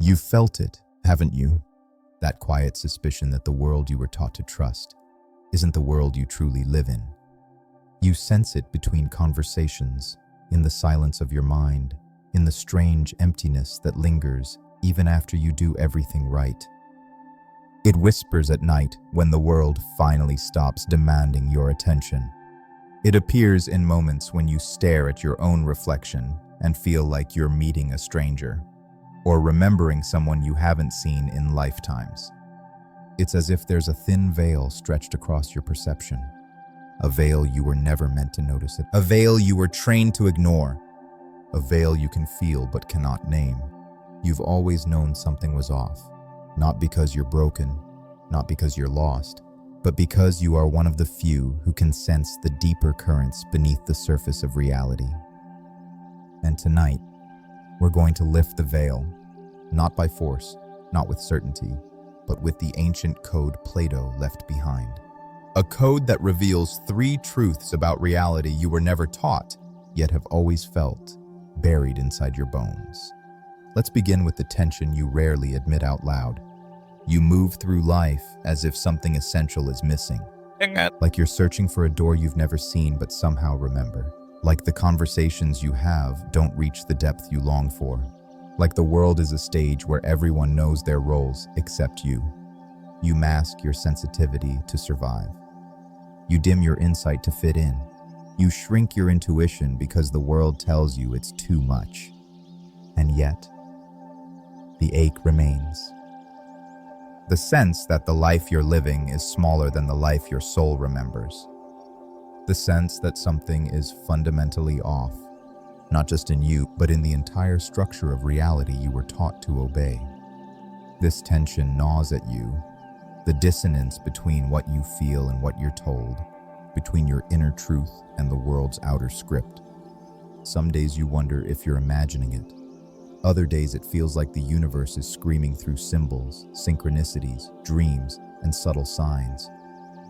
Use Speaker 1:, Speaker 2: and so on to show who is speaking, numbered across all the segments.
Speaker 1: You've felt it, haven't you? That quiet suspicion that the world you were taught to trust isn't the world you truly live in. You sense it between conversations, in the silence of your mind, in the strange emptiness that lingers even after you do everything right. It whispers at night when the world finally stops demanding your attention. It appears in moments when you stare at your own reflection and feel like you're meeting a stranger, or remembering someone you haven't seen in lifetimes. It's as if there's a thin veil stretched across your perception, a veil you were never meant to notice it, a veil you were trained to ignore, a veil you can feel but cannot name. You've always known something was off, not because you're broken, not because you're lost, but because you are one of the few who can sense the deeper currents beneath the surface of reality. And tonight, we're going to lift the veil, not by force, not with certainty, but with the ancient code Plato left behind. A code that reveals 3 truths about reality you were never taught, yet have always felt, buried inside your bones. Let's begin with the tension you rarely admit out loud. You move through life as if something essential is missing. Like you're searching for a door you've never seen but somehow remember. Like the conversations you have don't reach the depth you long for. Like the world is a stage where everyone knows their roles except you. You mask your sensitivity to survive. You dim your insight to fit in. You shrink your intuition because the world tells you it's too much. And yet, the ache remains. The sense that the life you're living is smaller than the life your soul remembers. The sense that something is fundamentally off, not just in you, but in the entire structure of reality you were taught to obey. This tension gnaws at you, the dissonance between what you feel and what you're told, between your inner truth and the world's outer script. Some days you wonder if you're imagining it. Other days it feels like the universe is screaming through symbols, synchronicities, dreams, and subtle signs,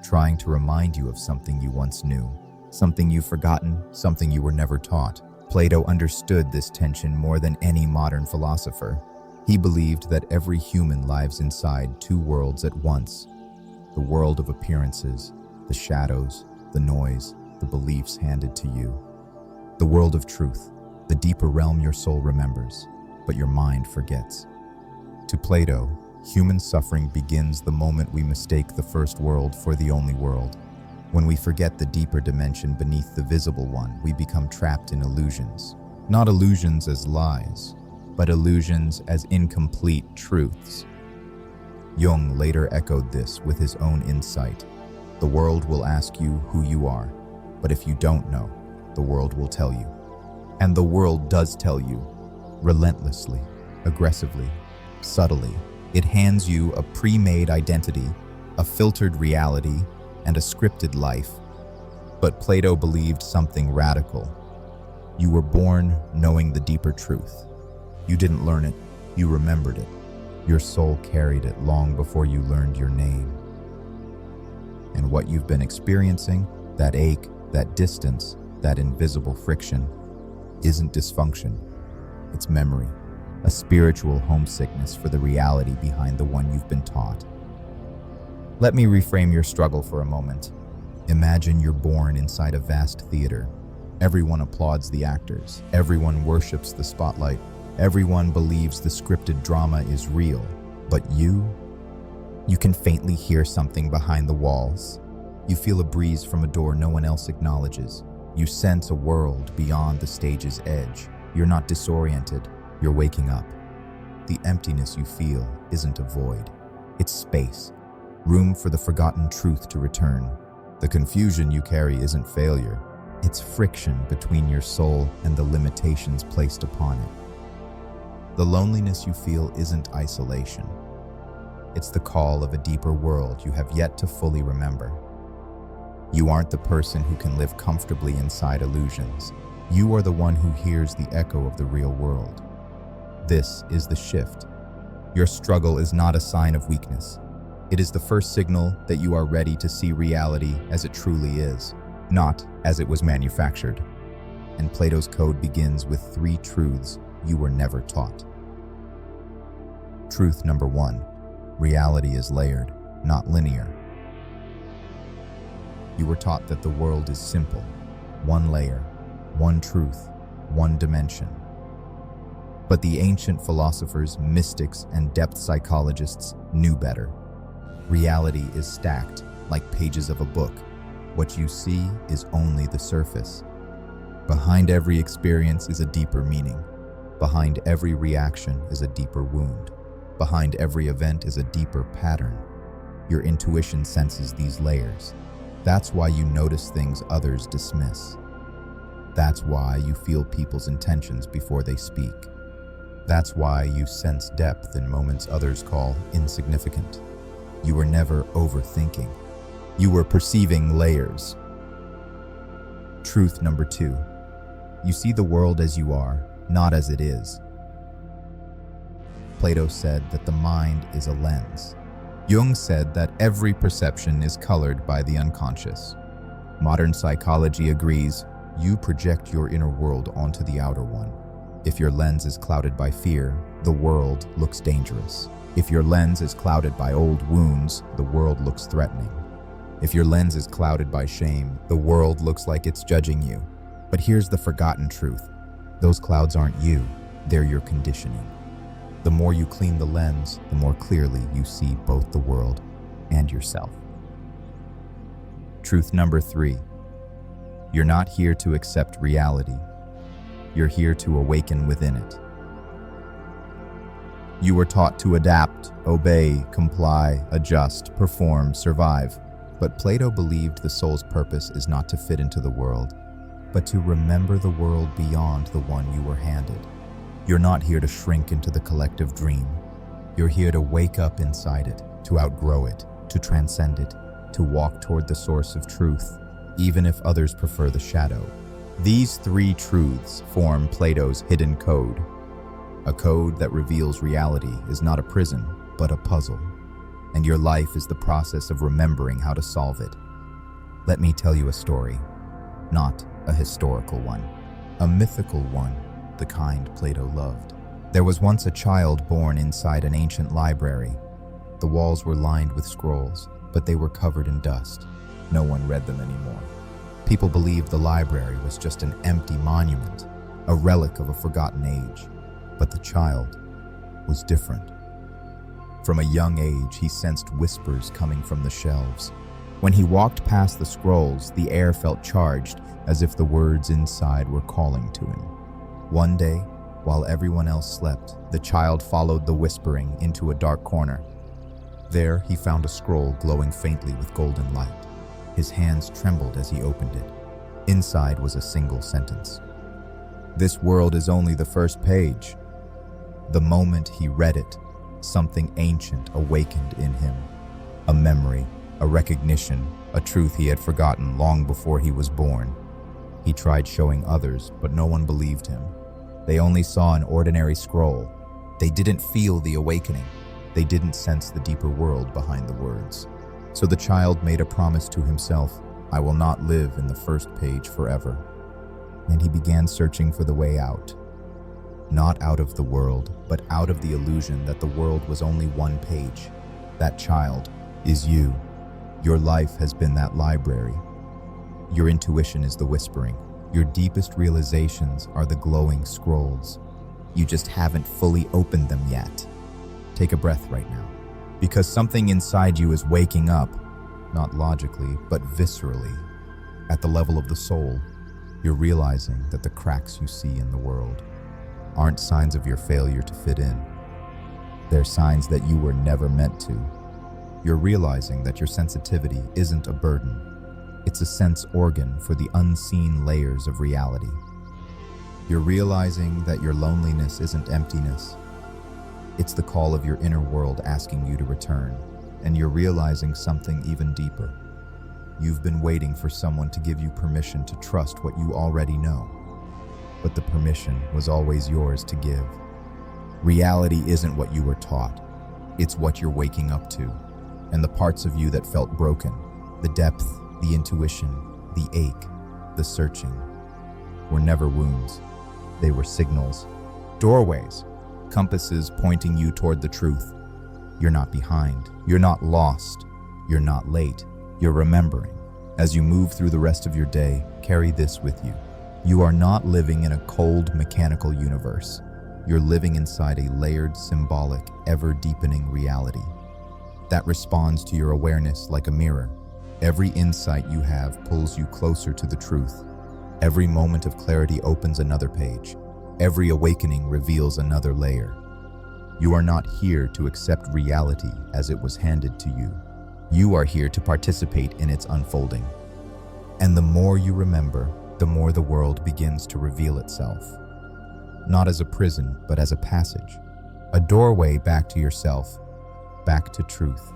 Speaker 1: trying to remind you of something you once knew, something you've forgotten, something you were never taught. Plato understood this tension more than any modern philosopher. He believed that every human lives inside 2 worlds at once: the world of appearances, the shadows, the noise, the beliefs handed to you; the world of truth, the deeper realm your soul remembers, but your mind forgets. To Plato, human suffering begins the moment we mistake the first world for the only world. When we forget the deeper dimension beneath the visible one, we become trapped in illusions. Not illusions as lies, but illusions as incomplete truths. Jung later echoed this with his own insight. The world will ask you who you are, but if you don't know, the world will tell you. And the world does tell you, relentlessly, aggressively, subtly. It hands you a pre-made identity, a filtered reality, and a scripted life. But Plato believed something radical. You were born knowing the deeper truth. You didn't learn it, you remembered it. Your soul carried it long before you learned your name. And what you've been experiencing, that ache, that distance, that invisible friction, isn't dysfunction. It's memory, a spiritual homesickness for the reality behind the one you've been taught. Let me reframe your struggle for a moment. Imagine you're born inside a vast theater. Everyone applauds the actors. Everyone worships the spotlight. Everyone believes the scripted drama is real. But you can faintly hear something behind the walls. You feel a breeze from a door no one else acknowledges. You sense a world beyond the stage's edge. You're not disoriented, you're waking up. The emptiness you feel isn't a void. It's space, room for the forgotten truth to return. The confusion you carry isn't failure. It's friction between your soul and the limitations placed upon it. The loneliness you feel isn't isolation. It's the call of a deeper world you have yet to fully remember. You aren't the person who can live comfortably inside illusions. You are the one who hears the echo of the real world. This is the shift. Your struggle is not a sign of weakness. It is the first signal that you are ready to see reality as it truly is, not as it was manufactured. And Plato's code begins with 3 truths you were never taught. Truth number 1. Reality is layered, not linear. You were taught that the world is simple. One layer, one truth, one dimension. But the ancient philosophers, mystics, and depth psychologists knew better. Reality is stacked, like pages of a book. What you see is only the surface. Behind every experience is a deeper meaning. Behind every reaction is a deeper wound. Behind every event is a deeper pattern. Your intuition senses these layers. That's why you notice things others dismiss. That's why you feel people's intentions before they speak. That's why you sense depth in moments others call insignificant. You were never overthinking. You were perceiving layers. Truth number 2. You see the world as you are, not as it is. Plato said that the mind is a lens. Jung said that every perception is colored by the unconscious. Modern psychology agrees you project your inner world onto the outer one. If your lens is clouded by fear, the world looks dangerous. If your lens is clouded by old wounds, the world looks threatening. If your lens is clouded by shame, the world looks like it's judging you. But here's the forgotten truth. Those clouds aren't you, they're your conditioning. The more you clean the lens, the more clearly you see both the world and yourself. Truth number 3. You're not here to accept reality. You're here to awaken within it. You were taught to adapt, obey, comply, adjust, perform, survive. But Plato believed the soul's purpose is not to fit into the world, but to remember the world beyond the one you were handed. You're not here to shrink into the collective dream. You're here to wake up inside it, to outgrow it, to transcend it, to walk toward the source of truth, even if others prefer the shadow. These 3 truths form Plato's hidden code. A code that reveals reality is not a prison, but a puzzle. And your life is the process of remembering how to solve it. Let me tell you a story, not a historical one, a mythical one, the kind Plato loved. There was once a child born inside an ancient library. The walls were lined with scrolls, but they were covered in dust. No one read them anymore. People believed the library was just an empty monument, a relic of a forgotten age. But the child was different. From a young age, he sensed whispers coming from the shelves. When he walked past the scrolls, the air felt charged, as if the words inside were calling to him. One day, while everyone else slept, the child followed the whispering into a dark corner. There, he found a scroll glowing faintly with golden light. His hands trembled as he opened it. Inside was a single sentence. "This world is only the first page." The moment he read it, something ancient awakened in him. A memory, a recognition, a truth he had forgotten long before he was born. He tried showing others, but no one believed him. They only saw an ordinary scroll. They didn't feel the awakening. They didn't sense the deeper world behind the words. So the child made a promise to himself, "I will not live in the first page forever." And he began searching for the way out. Not out of the world, but out of the illusion that the world was only one page. That child is you. Your life has been that library. Your intuition is the whispering. Your deepest realizations are the glowing scrolls. You just haven't fully opened them yet. Take a breath right now, because something inside you is waking up, not logically, but viscerally. At the level of the soul, you're realizing that the cracks you see in the world aren't signs of your failure to fit in. They're signs that you were never meant to. You're realizing that your sensitivity isn't a burden. It's a sense organ for the unseen layers of reality. You're realizing that your loneliness isn't emptiness. It's the call of your inner world asking you to return, and you're realizing something even deeper. You've been waiting for someone to give you permission to trust what you already know. But the permission was always yours to give. Reality isn't what you were taught. It's what you're waking up to. And the parts of you that felt broken, the depth, the intuition, the ache, the searching, were never wounds. They were signals, doorways, compasses pointing you toward the truth. You're not behind. You're not lost. You're not late. You're remembering. As you move through the rest of your day, carry this with you. You are not living in a cold, mechanical universe. You're living inside a layered, symbolic, ever-deepening reality that responds to your awareness like a mirror. Every insight you have pulls you closer to the truth. Every moment of clarity opens another page. Every awakening reveals another layer. You are not here to accept reality as it was handed to you. You are here to participate in its unfolding. And the more you remember, the more the world begins to reveal itself. Not as a prison, but as a passage. A doorway back to yourself, back to truth,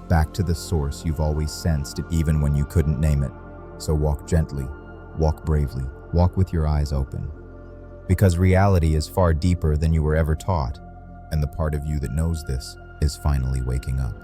Speaker 1: back to the source you've always sensed, even when you couldn't name it. So walk gently, walk bravely, walk with your eyes open. Because reality is far deeper than you were ever taught, and the part of you that knows this is finally waking up.